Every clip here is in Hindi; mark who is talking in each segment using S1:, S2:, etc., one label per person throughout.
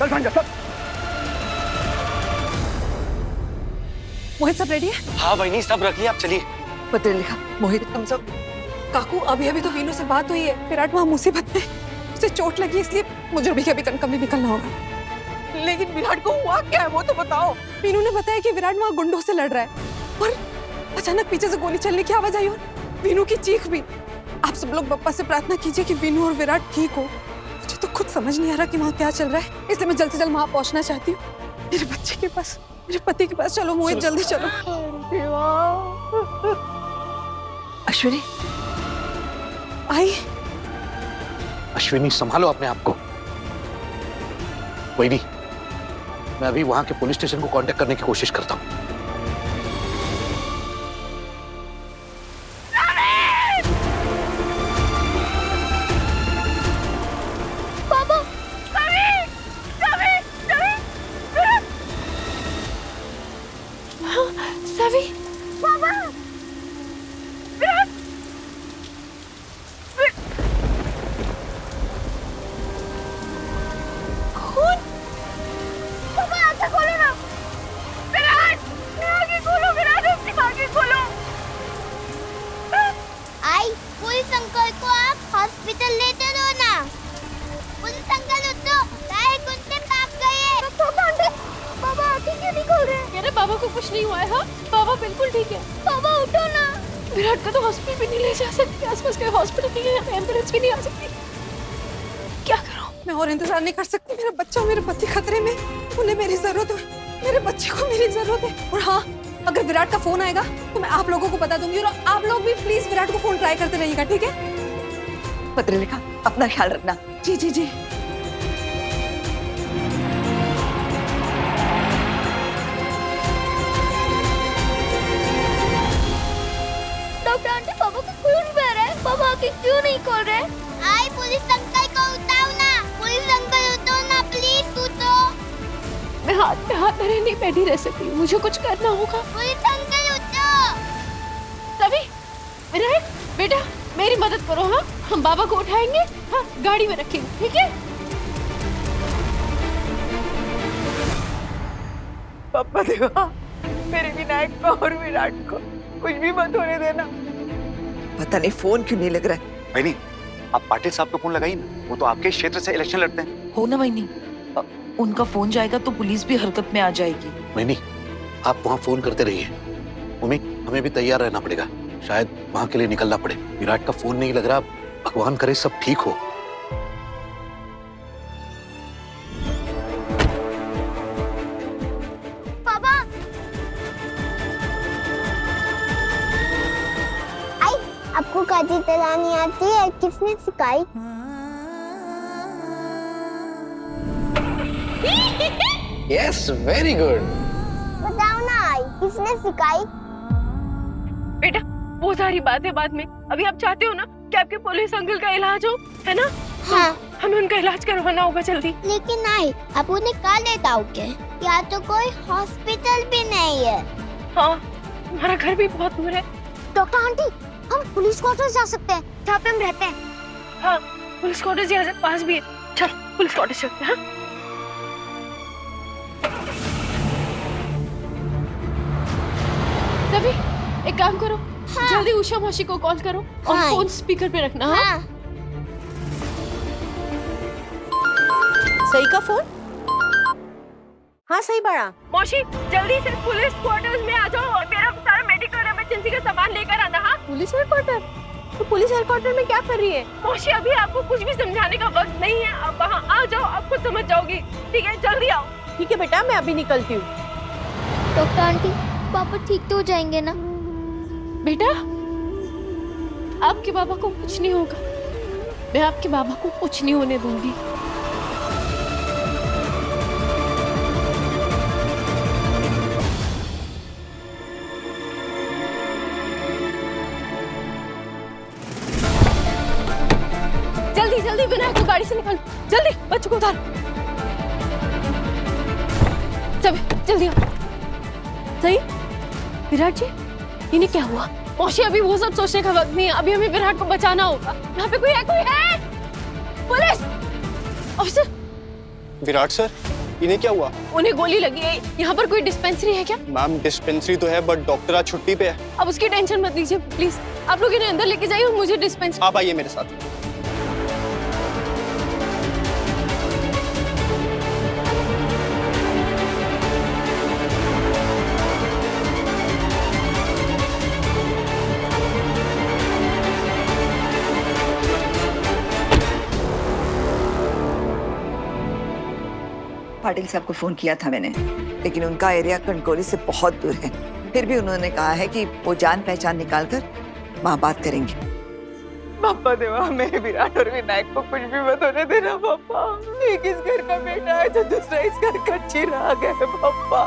S1: चल संजय चल।
S2: मोहित सब रेडी है?
S3: हाँ वही सब रख लिया, आप चलिए।
S2: पत्र लिखा। मोहित हम सब काकू अभी तो वीनू से बात हुई है। विराट वहाँ मुसीबत में, उसे चोट लगी, इसलिए मुझे भी अभी कभी निकलना होगा। लेकिन विराट को हुआ क्या है वो तो बताओ। वीनू ने बताया कि विराट वहाँ गुंडों से लड़ रहा है और अचानक पीछे से गोली चलने की आवाज आई और वीनू की चीख भी। आप सब लोग बप्पा से प्रार्थना कीजिए कि वीनू और विराट ठीक हो। मुझे तो खुद समझ नहीं आ रहा कि वहाँ क्या चल रहा है, इसलिए मैं जल्द से जल्द वहाँ पहुँचना चाहती हूँ, मेरे बच्चे के पास, मेरे पति के पास। चलो मोहित जल्दी चलो। अश्विनी आई।
S1: अश्विनी संभालो अपने आप को। कोई नहीं, मैं अभी वहां के पुलिस स्टेशन को कांटेक्ट करने की कोशिश करता हूं।
S4: बाबा को कुछ नहीं हुआ है। हाँ बाबा बिल्कुल ठीक है। बाबा उठो ना। विराट का तो हॉस्पिटल भी नहीं ले जा सकते, आसपास कोई हॉस्पिटल नहीं है, एम्बुलेंस भी नहीं आ सकती। क्या करूं?
S2: मैं और इंतजार नहीं कर सकती। मेरा बच्चा, मेरे पति खतरे में, उन्हें मेरी जरूरत है, मेरे बच्चे को मेरी जरूरत है। और हाँ, अगर विराट का फोन आएगा तो मैं आप लोगों को बता दूंगी और आप लोग भी प्लीज विराट को फोन ट्राई करते रहिएगा, ठीक है? पत्र लिखा, अपना ख्याल रखना। जी जी जी।
S4: डॉक्टर आंटी पापा को खून बह रहा है, पापा आंखें क्यों नहीं खोल रहे? आई पुलिस अंकल को उठाओ ना, पुलिस अंकल उठो ना प्लीज, उठो। मैं हाथ पे हाथ धरे नहीं बैठी रह सकती, मुझे कुछ करना होगा। पुलिस अंकल उठो। सभी विराट बेटा मेरी मदद करो। हाँ हम बाबा को उठाएंगे, हाँ गाड़ी में रखेंगे, ठीक है?
S2: पापा देवा, मेरे विनायक को और विराट को कुछ भी मत होने देना। पता नहीं फोन क्यों नहीं लग रहा है।
S3: वही नहीं, आप पाटिल साहब को फोन लगाइए ना, वो तो आपके क्षेत्र से इलेक्शन लड़ते हैं।
S5: हो ना वही, उनका फोन जाएगा तो पुलिस भी हरकत में आ जाएगी।
S1: नहीं, आप वहाँ फोन करते रहिए। मम्मी हमें भी तैयार रहना पड़ेगा, शायद वहाँ के लिए निकलना पड़े। विराट का फोन नहीं लग रहा, भगवान करे सब ठीक हो।
S4: पापा आई, आपको काजी चलानी आती है? किसने सिखाई?
S1: Yes very good.
S4: बताओ ना आई, किसने सिखाई?
S6: बेटा वो सारी बातें बाद में, अभी आप चाहते हो ना कि आपके पुलिस अंकल का इलाज हो, है ना?
S4: हाँ।
S6: हमें उनका इलाज करवाना होगा जल्दी।
S4: लेकिन आई, आप उन्हें कहाँ ले जाओगे? यहाँ तो कोई हॉस्पिटल भी नहीं है।
S6: हाँ हमारा घर भी बहुत दूर है।
S4: डॉक्टर आंटी, हम पुलिस क्वार्टर्स जा सकते हैं, जहाँ पे हम रहते हैं।
S6: हाँ पुलिस क्वार्टर्स यहाँ से पास भी है, चल पुलिस क्वार्टर्स चलते हैं। हाँ? सभी एक काम करो,
S4: हाँ।
S6: जल्दी उषा मौसी को कॉल करो और
S4: हाँ।
S6: फोन स्पीकर पे रखना। हाँ?
S4: हाँ।
S2: सही का फोन? हाँ सही बड़ा।
S6: मौसी जल्दी से पुलिस क्वार्टर्स में आ जाओ और मेरा सारा मेडिकल इमरजेंसी का सामान लेकर आना। हाँ
S2: पुलिस हेडक्वार्टर? तो पुलिस हेडक्वार्टर में क्या कर रही है?
S6: मौसी अभी आपको कुछ भी समझाने का वक्त नहीं है, आप वहाँ आ जाओ, आप खुद समझ जाओगी। ठीक है जल्दी आओ।
S2: ठीक है बेटा, मैं अभी निकलती हूँ।
S4: डॉक्टर आंटी, पापा ठीक तो हो जाएंगे ना?
S6: बेटा आपके बाबा को कुछ नहीं होगा, मैं आपके बाबा को कुछ नहीं होने दूंगी। जल्दी जल्दी विनायक को गाड़ी से निकालो, जल्दी बच्चों को उतारो। सब जल्दी आओ। सही विराट जी, इन्हें क्या हुआ? मौसी अभी वो सब सोचने का वक्त नहीं है, अभी हमें विराट को बचाना होगा। यहाँ पे कोई है? पुलिस ऑफिसर
S7: विराट सर, इन्हें क्या हुआ?
S6: उन्हें गोली लगी है। यहाँ पर कोई डिस्पेंसरी है क्या?
S7: मैम डिस्पेंसरी तो है बट डॉक्टर आज छुट्टी पे है।
S6: अब उसकी टेंशन मत लीजिए प्लीज। आप लोग इन्हें अंदर लेके जाइए और मुझे डिस्पेंसरी।
S7: आप आइए मेरे साथ।
S8: पाटिल साहब को फोन किया था मैंने, लेकिन उनका एरिया कणकोली से बहुत दूर है। फिर भी उन्होंने कहा है कि वो जान पहचान निकाल कर वहाँ बात करेंगे।
S2: पापा देवा, हमें विराट और विनायक को कुछ भी मत होने देना पापा। एक इस घर का बेटा है तो दूसरा इस घर का चिराग है पापा।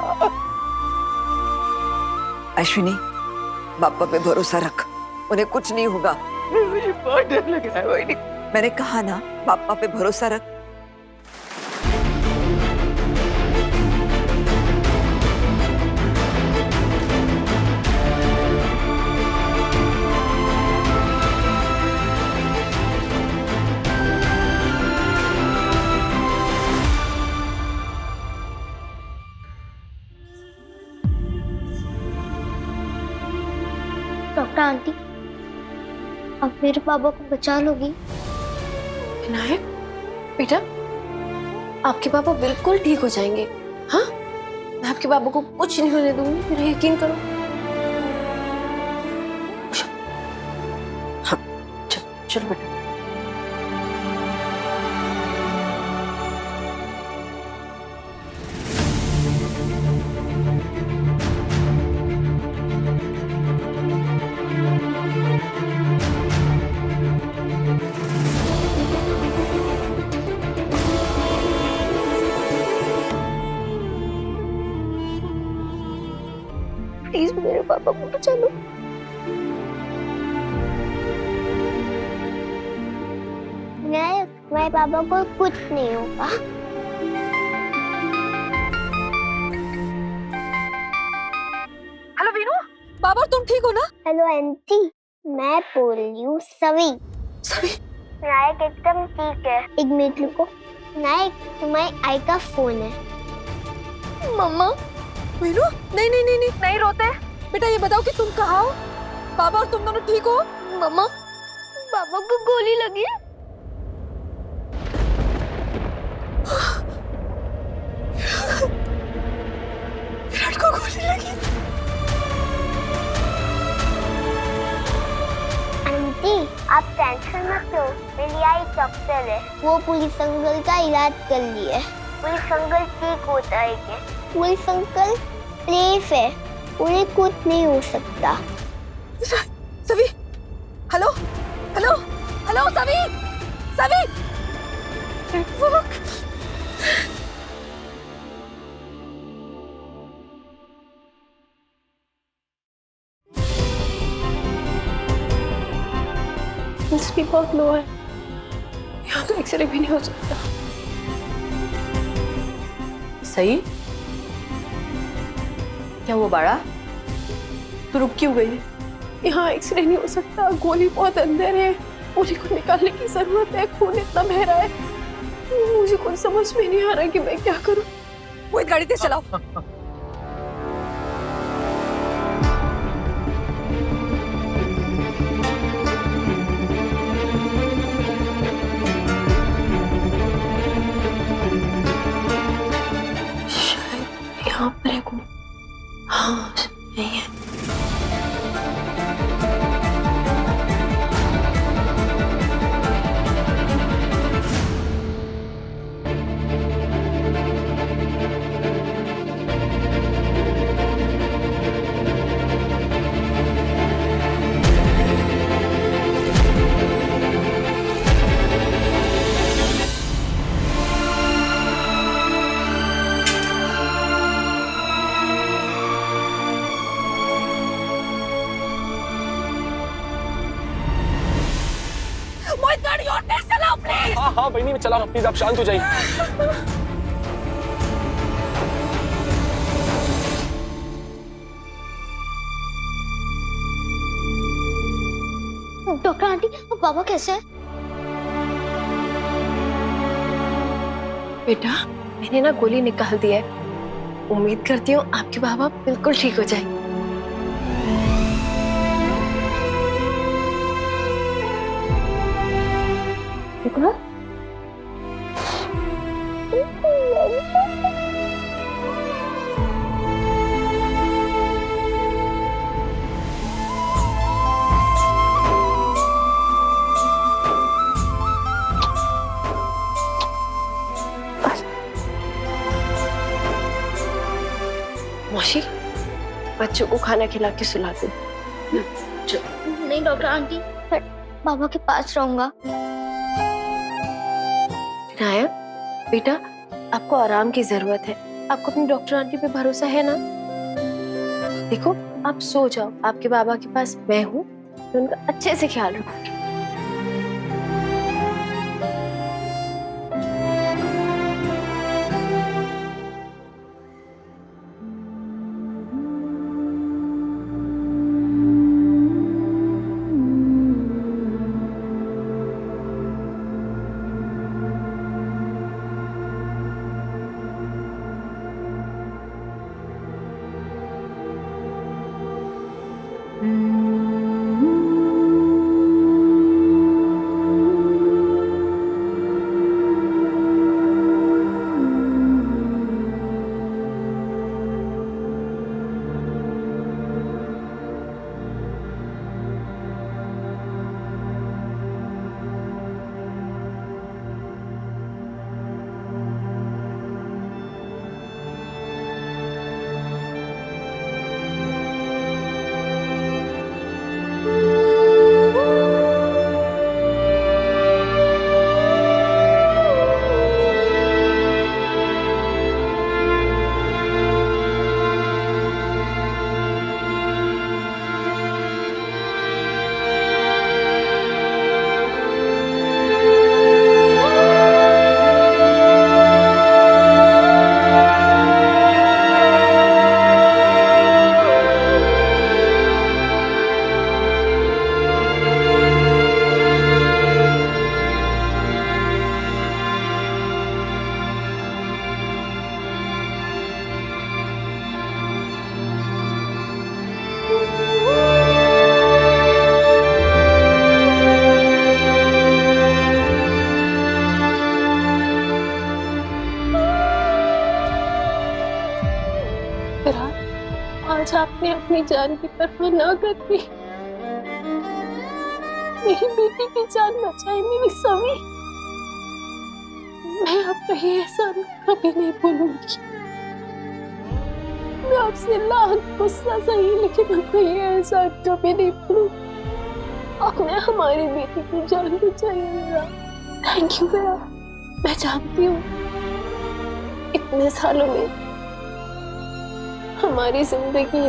S8: अश्विनी, पापा पे भरोसा रख, उन्हें कुछ नहीं होगा।
S2: मुझे बहुत डर लग रहा है वही।
S8: मैंने कहा ना, पापा पे भरोसा रख।
S4: डॉक्टर आंटी, आप मेरे पापा को बचा लोगी?
S6: विनायक बेटा, आपके पापा बिल्कुल ठीक हो जाएंगे। हाँ, मैं आपके पापा को कुछ नहीं होने दूंगी, मेरा यकीन करो।
S5: हाँ, चल बेटा।
S4: प्लीज मेरे पापा को बचा लो। नहीं, मेरे पापा को कुछ नहीं होगा।
S2: हेलो वीनू, बाबा तुम ठीक हो ना?
S4: हेलो आंटी, मैं बोल रही हूँ सवी।
S2: सभी
S4: नायक एकदम ठीक है। एक मिनट रुको। नायक, तुम्हारी आई का फोन है। मम्मा।
S2: वीनू, नहीं नहीं नहीं नहीं नहीं रोते बेटा। ये बताओ कि तुम कहाँ हो? बाबा और तुम दोनों ठीक हो?
S4: मम्मा, पापा को गोली लगी है।
S2: विराट को गोली लगी।
S4: आंटी, आप टेंशन मत लो, मेरी आई डॉक्टर है। वो पुलिस अंकल का इलाज कर लिए। पुलिस अंकल ठीक हो जाएंगे। पुलिस अंकल सेफ है, उन्हें कुछ नहीं हो सकता।
S2: सभी, हेलो हेलो हेलो सभी, सभी।
S6: पल्स भी बहुत लो है, यहाँ तो एक्सरे भी नहीं हो सकता।
S5: सही? क्या हुआ बाड़ा? तू रुक क्यों गई?
S6: यहाँ एक्सरे नहीं हो सकता, गोली बहुत अंदर है। गोली को निकालने की जरूरत है, खून इतना बह रहा है। मुझे कुछ समझ में नहीं आ रहा कि मैं क्या करूँ।
S2: वो एक गाड़ी तेज चलाओ।
S6: शायद यहाँ पर है कोई। हाँ, यही है।
S2: गाड़ी और तेज चलाओ प्लीज।
S7: हाँ हाँ बहनी, मैं चला रहा हूँ, प्लीज आप शांत हो जाइए।
S4: डॉक्टर आंटी, पापा कैसे हैं?
S6: बेटा मैंने ना गोली निकाल दी है। उम्मीद करती हूँ आपके बाबा बिल्कुल ठीक हो जाए। मौसी, बच्चों को खाना खिला के सुला दो।
S4: नहीं डॉक्टर आंटी, मैं बाबा के पास रहूंगा।
S6: नायक, बेटा आपको आराम की जरूरत है। आपको अपनी डॉक्टर आंटी पे भरोसा है ना? देखो आप सो जाओ, आपके बाबा के पास मैं हूँ, तो उनका अच्छे से ख्याल रखूंगी। आज आपने अपनी जान की परवाह ना करके मेरी बेटी की जान बचाई, मेरी सभी। मैं आपका ये एहसान कभी नहीं भूलूंगी। मैं आपसे लाख गुस्सा सही, लेकिन आपका ये एहसान कभी नहीं भूलूंगी। आपने हमारी बेटी की जान बचाई मेरा। थैंक यू मेरा। मैं जानती हूँ इतने सालों में हमारी जिंदगी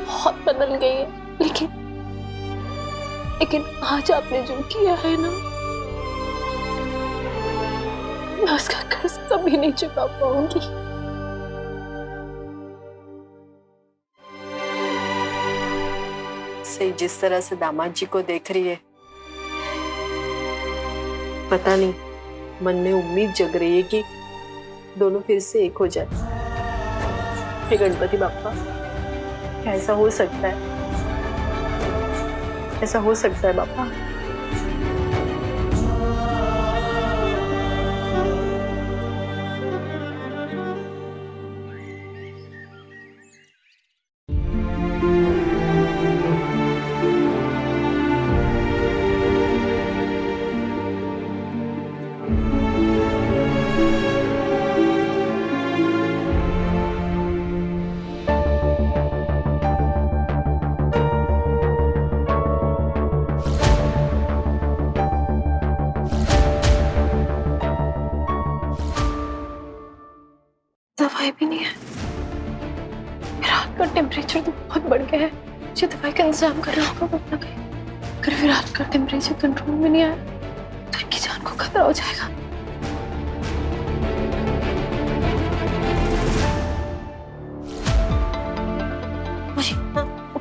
S6: बहुत बदल गई है, लेकिन आज आपने जो किया है ना, मैं उसका कर्ज कभी नहीं चुका पाऊंगी।
S9: से जिस तरह से दामाद जी को देख रही है, पता नहीं मन में उम्मीद जग रही है कि दोनों फिर से एक हो जाए। हे गणपति बाप्पा, ऐसा हो सकता है? ऐसा हो सकता है बाप्पा?
S6: दवाई भी नहीं है। विराट का टेम्परेचर तो बहुत बढ़ गया है। मुझे दवाई का इंतजाम करना होगा वरना कहीं अगर विराट का टेम्परेचर कंट्रोल में नहीं आया तो इनकी जान को खतरा हो जाएगा।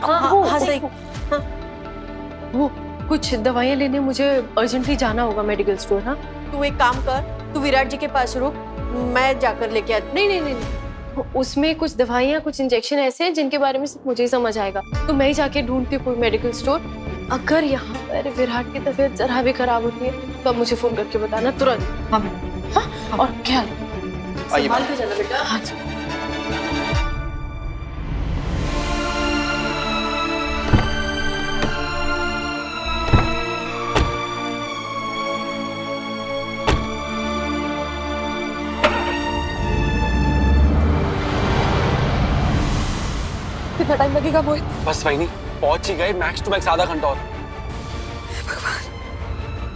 S6: हाँ, सही। वो कुछ दवाइयाँ लेने मुझे अर्जेंटली जाना होगा मेडिकल स्टोर। हाँ,
S9: तू एक काम कर, तू विराट जी के पास रुक, मैं जाकर लेके आ। नहीं नहीं नहीं नहीं, उसमें कुछ दवाइयाँ कुछ इंजेक्शन ऐसे हैं जिनके बारे में सिर्फ मुझे ही समझ आएगा। तो मैं ही जाके ढूंढती हूँ कोई मेडिकल स्टोर। अगर यहाँ पर विराट की तबीयत जरा भी खराब होती है तो आप मुझे फोन करके बताना तुरंत। हाँ और ख्याल संभाल के जाना बेटा। हाँ जी।
S2: कितना टाइम लगेगा मोहित?
S7: बस वही नहीं, पहुंच ही गए, मैक्स टू मैक्स आधा घंटा और।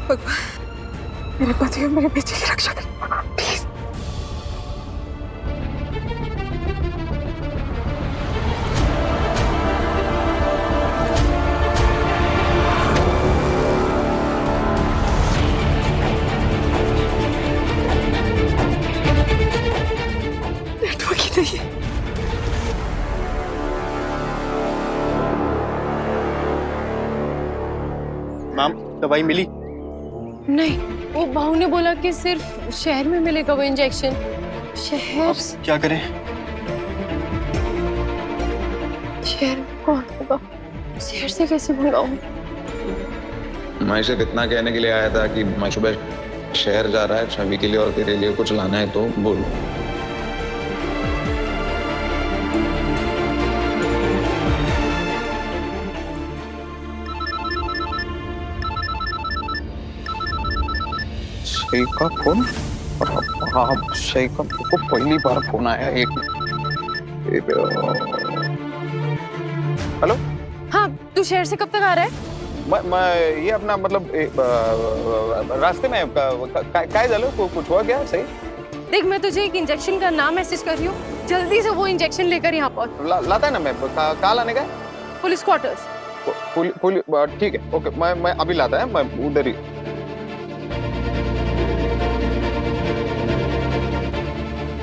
S2: भगवान मेरे पति और मेरे बेटे की रक्षा कर प्लीज। नेटवर्क ही नहीं है।
S7: मैम दवाई मिली?
S9: नहीं, वो बहू ने बोला कि सिर्फ शहर में मिलेगा वो इंजेक्शन। शहर
S7: अब क्या करें?
S9: शहर में कौन होगा? शहर से कैसे मंगाऊं?
S10: मैं इसे कितना कहने के लिए आया था कि मैं सुबह शहर जा रहा है छवि के लिए और तेरे लिए कुछ लाना है तो बोल। सही का फोन? हाँ सही का को पहली बार फोन आया। एक हेलो।
S9: हाँ, तू शहर से कब तक आ रहा है?
S10: मैं ये अपना मतलब रास्ते में काय झालं कुछ हुआ क्या? सही
S9: देख, मैं तुझे एक इंजेक्शन का नाम मैसेज कर रही हूँ, जल्दी से वो इंजेक्शन लेकर यहाँ पहुँच।
S10: लाता है ना मैं कहाँ लाने का?
S9: Police quarters.
S10: ठीक है ओके, मैं अभी लाता है, मैं उधर ही।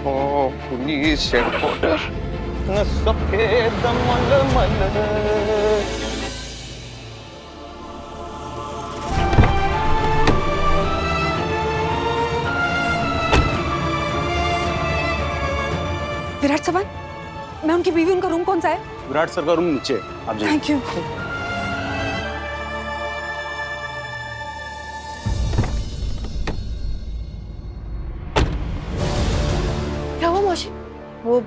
S10: ओ पुलिस हेडक्वार्टर सफेद मलमल।
S2: विराट चव्हाण, मैं उनकी बीवी, उनका रूम कौन सा है?
S7: विराट सर का रूम नीचे है, आप जाइए।
S2: Thank you.
S9: क्या हुआ मौसी? वो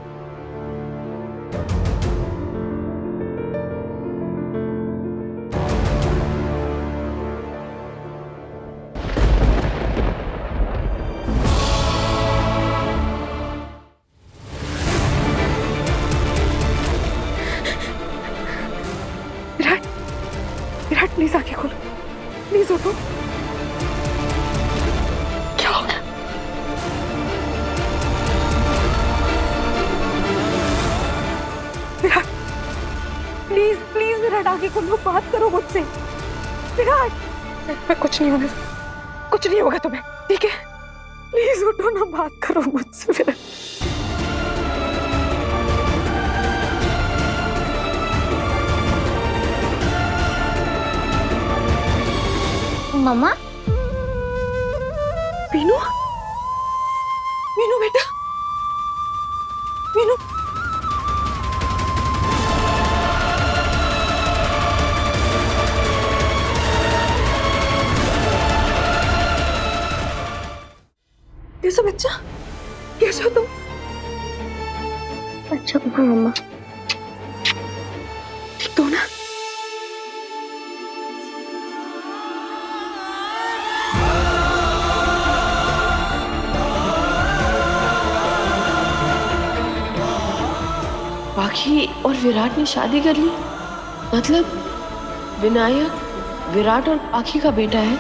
S2: विराट प्लीज आंखें खोलो, प्लीज उठो। क्या हो गया? विराट प्लीज प्लीज विराट आंखें खोलो, बात करो मुझसे। विराट मैं कुछ नहीं होगा, कुछ नहीं होगा तुम्हें, ठीक है? प्लीज उठो ना, बात करो मुझसे विराट।
S4: मम्मा,
S2: वीनू, वीनू बेटा, वीनू। कैसे बच्चा, कैसे हो तुम?
S4: अच्छा मम्मा।
S2: ठीक तो ना?
S9: पाखी और विराट ने शादी कर ली? मतलब विनायक विराट और पाखी का बेटा है?